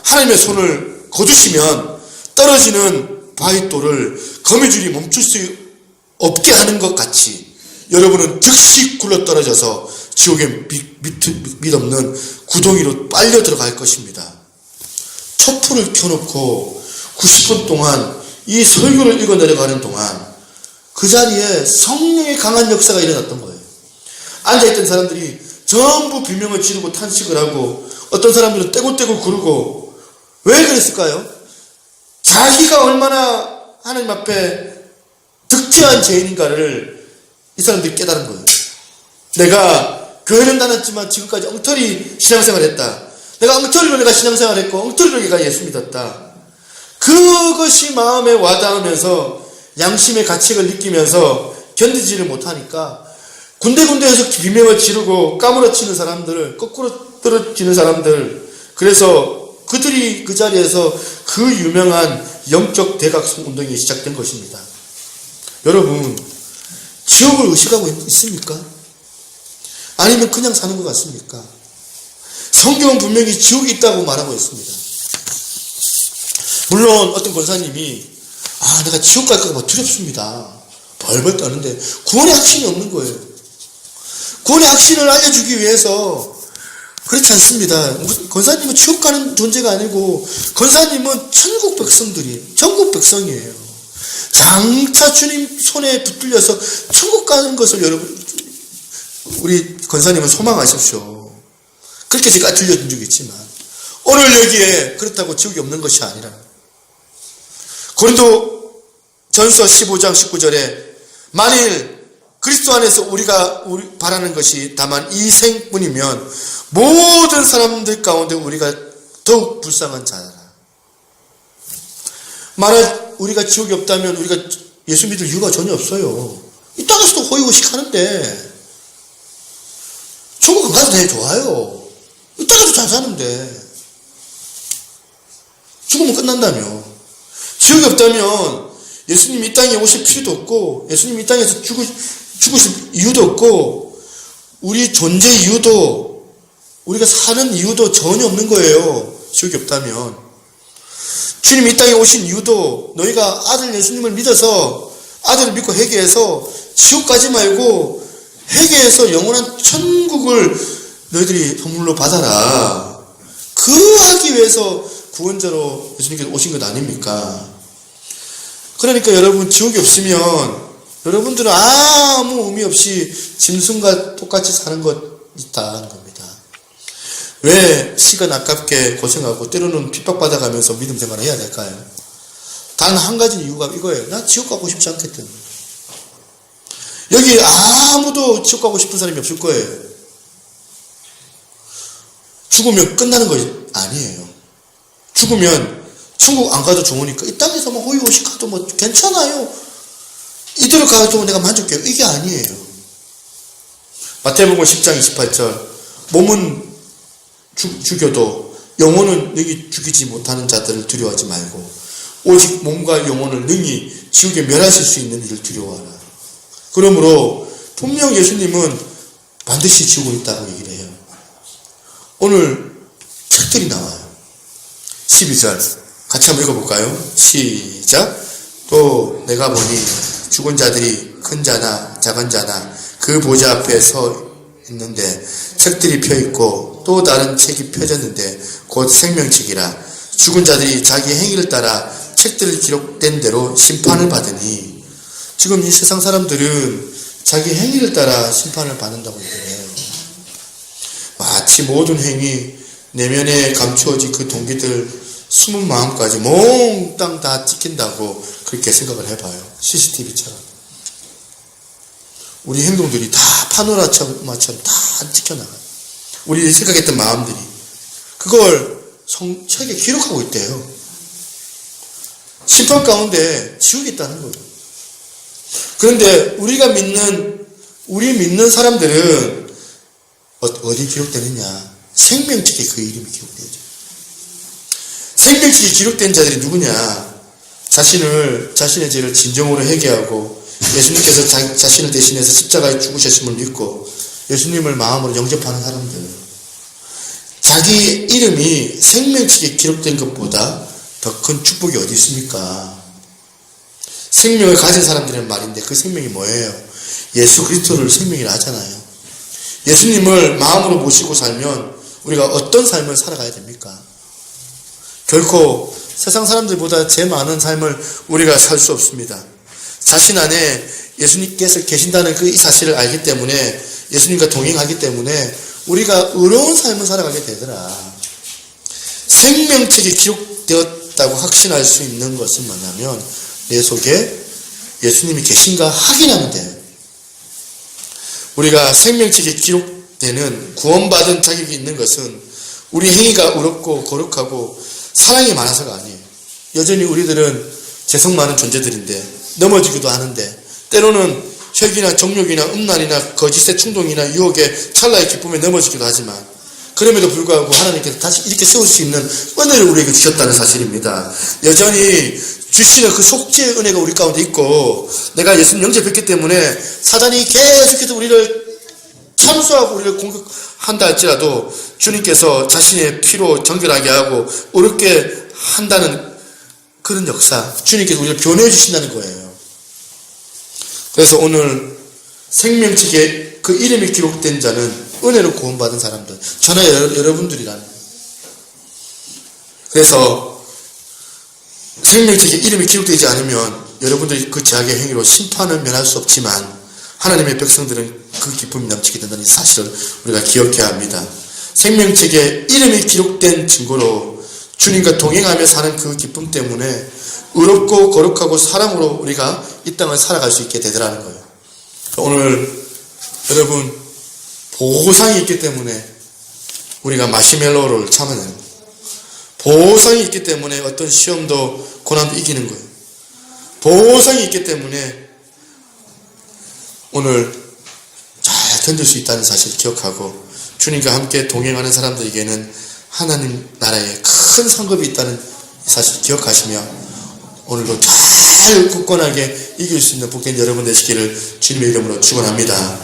하나님의 손을 거두시면 떨어지는 바위돌을 거미줄이 멈출 수 없게 하는 것 같이 여러분은 즉시 굴러떨어져서 지옥의 밑없는 구덩이로 빨려 들어갈 것입니다. 촛불을 켜놓고 90분 동안 이 설교를 읽어 내려가는 동안 그 자리에 성령의 강한 역사가 일어났던 거예요. 앉아있던 사람들이 전부 비명을 지르고 탄식을 하고 어떤 사람들은 떼굴떼굴 구르고, 왜 그랬을까요? 자기가 얼마나 하나님 앞에 득죄한 죄인인가를 이 사람들이 깨달은 거예요. 내가 교회는 다녔지만 지금까지 엉터리 신앙생활을 했다. 내가 엉터리로 내가 신앙생활 했고 엉터리로 내가 예수 믿었다. 그것이 마음에 와닿으면서 양심의 가책을 느끼면서 견디지를 못하니까 군데군데에서 비명을 지르고 까무러치는 사람들을, 거꾸로 떨어지는 사람들, 그래서 그들이 그 자리에서 그 유명한 영적 대각성 운동이 시작된 것입니다. 여러분, 지옥을 의식하고 있습니까? 아니면 그냥 사는 것 같습니까? 성경은 분명히 지옥이 있다고 말하고 있습니다. 물론 어떤 권사님이 내가 지옥 갈까 봐 두렵습니다. 벌벌 떠는데 구원의 확신이 없는 거예요. 구원의 확신을 알려주기 위해서 그렇지 않습니다. 권사님은 지옥 가는 존재가 아니고 권사님은 천국 백성들이 전국 백성이에요. 장차 주님 손에 붙들려서 천국 가는 것을 여러분 우리 권사님은 소망하십시오. 그렇게 제가 들려준 적이 있지만 오늘 여기에 그렇다고 지옥이 없는 것이 아니라 고린도 전서 15장 19절에 만일 그리스도 안에서 우리가 바라는 것이 다만 이 생뿐이면 모든 사람들 가운데 우리가 더욱 불쌍한 자라. 만약 우리가 지옥이 없다면 우리가 예수 믿을 이유가 전혀 없어요. 이 땅에서도 호의호식 하는데 천국 안 가도 되게 좋아요. 이 땅에도 잘 사는데 죽으면 끝난다며. 지옥이 없다면 예수님 이 땅에 오실 필요도 없고 예수님 이 땅에서 죽으실 이유도 없고 우리 존재 이유도 우리가 사는 이유도 전혀 없는 거예요. 지옥이 없다면. 주님 이 땅에 오신 이유도 너희가 아들 예수님을 믿어서 아들을 믿고 회개해서 지옥 가지 말고 회개해서 영원한 천국을 너희들이 선물로 받아라. 그 하기 위해서 구원자로 예수님께서 오신 것 아닙니까? 그러니까 여러분 지옥이 없으면 여러분들은 아무 의미 없이 짐승과 똑같이 사는 것 있다는 겁니다. 왜 시간 아깝게 고생하고 때로는 핍박받아가면서 믿음 생활을 해야 될까요? 단 한 가지 이유가 이거예요. 나 지옥 가고 싶지 않거든. 여기 아무도 지옥 가고 싶은 사람이 없을 거예요. 죽으면 끝나는 것이 아니에요. 죽으면 천국 안 가도 좋으니까 이 땅에서 뭐 호의호식 가도 뭐 괜찮아요. 이대로 가도 내가 만족해요. 이게 아니에요. 마태복음 10장 28절 몸은 죽여도 영혼은 능히 죽이지 못하는 자들을 두려워하지 말고 오직 몸과 영혼을 능히 지옥에 멸하실 수 있는 이를 두려워하라. 그러므로 분명 예수님은 반드시 지옥은 있다고 얘기를 해요. 오늘 책들이 나와요. 12절 같이 한번 읽어볼까요? 시작. 또 내가 보니 죽은 자들이 큰 자나 작은 자나 그 보좌 앞에 서 있는데 책들이 펴있고 또 다른 책이 펴졌는데 곧 생명책이라. 죽은 자들이 자기 행위를 따라 책들을 기록된 대로 심판을 받으니. 지금 이 세상 사람들은 자기 행위를 따라 심판을 받는다고 얘기해요. 마치 모든 행위 내면에 감추어진 그 동기들 숨은 마음까지 몽땅 다 찍힌다고 그렇게 생각을 해봐요. CCTV처럼. 우리 행동들이 다 파노라마처럼 다 찍혀나가요. 우리 생각했던 마음들이. 그걸 책에 기록하고 있대요. 심판 가운데 지옥이 있다는 거예요. 그런데 우리 믿는 사람들은 어디 기록되느냐? 생명책에 그 이름이 기록되죠. 생명책에 기록된 자들이 누구냐? 자신의 죄를 진정으로 회개하고 예수님께서 자신을 대신해서 십자가에 죽으셨음을 믿고 예수님을 마음으로 영접하는 사람들. 자기 이름이 생명책에 기록된 것보다 더 큰 축복이 어디 있습니까? 생명을 가진 사람들의 말인데 그 생명이 뭐예요? 예수 그리스도를 생명이라 하잖아요. 예수님을 마음으로 모시고 살면 우리가 어떤 삶을 살아가야 됩니까? 결코 세상 사람들보다 제 많은 삶을 우리가 살 수 없습니다. 자신 안에 예수님께서 계신다는 그 이 사실을 알기 때문에 예수님과 동행하기 때문에 우리가 의로운 삶을 살아가게 되더라. 생명책에 기록되었다고 확신할 수 있는 것은 뭐냐면 내 속에 예수님이 계신가 확인하면 돼요. 우리가 생명책에 기록되는 구원받은 자격이 있는 것은 우리 행위가 의롭고 거룩하고 사랑이 많아서가 아니에요. 여전히 우리들은 재성 많은 존재들인데 넘어지기도 하는데 때로는 혈기나 정욕이나 음란이나 거짓의 충동이나 유혹에 찰나의 기쁨에 넘어지기도 하지만 그럼에도 불구하고 하나님께서 다시 이렇게 세울 수 있는 은혜를 우리에게 주셨다는 사실입니다. 여전히 주시는 그 속죄의 은혜가 우리 가운데 있고 내가 예수님 영접했기 때문에 사단이 계속해서 우리를 참수하고 우리를 공격한다 할지라도 주님께서 자신의 피로 정결하게 하고 어렵게 한다는 그런 역사, 주님께서 우리를 변호해 주신다는 거예요. 그래서 오늘 생명책에 그 이름이 기록된 자는 은혜로 구원받은 사람들, 저나 여러분들이라는 거예요. 그래서 생명책에 이름이 기록되지 않으면 여러분들이 그 죄악의 행위로 심판을 면할 수 없지만 하나님의 백성들은 그 기쁨이 넘치게 된다는 사실을 우리가 기억해야 합니다. 생명책에 이름이 기록된 증거로 주님과 동행하며 사는 그 기쁨 때문에 의롭고 거룩하고 사랑으로 우리가 이 땅을 살아갈 수 있게 되더라는 거예요. 오늘 여러분 보상이 있기 때문에 우리가 마시멜로를 참아내는 거예요. 보상이 있기 때문에 어떤 시험도 고난도 이기는 거예요. 보상이 있기 때문에 오늘 잘 견딜 수 있다는 사실을 기억하고 주님과 함께 동행하는 사람들에게는 하나님 나라에 큰 상급이 있다는 사실을 기억하시며 오늘도 잘 굳건하게 이길 수 있는 복된 여러분 되시기를 주님의 이름으로 축원합니다.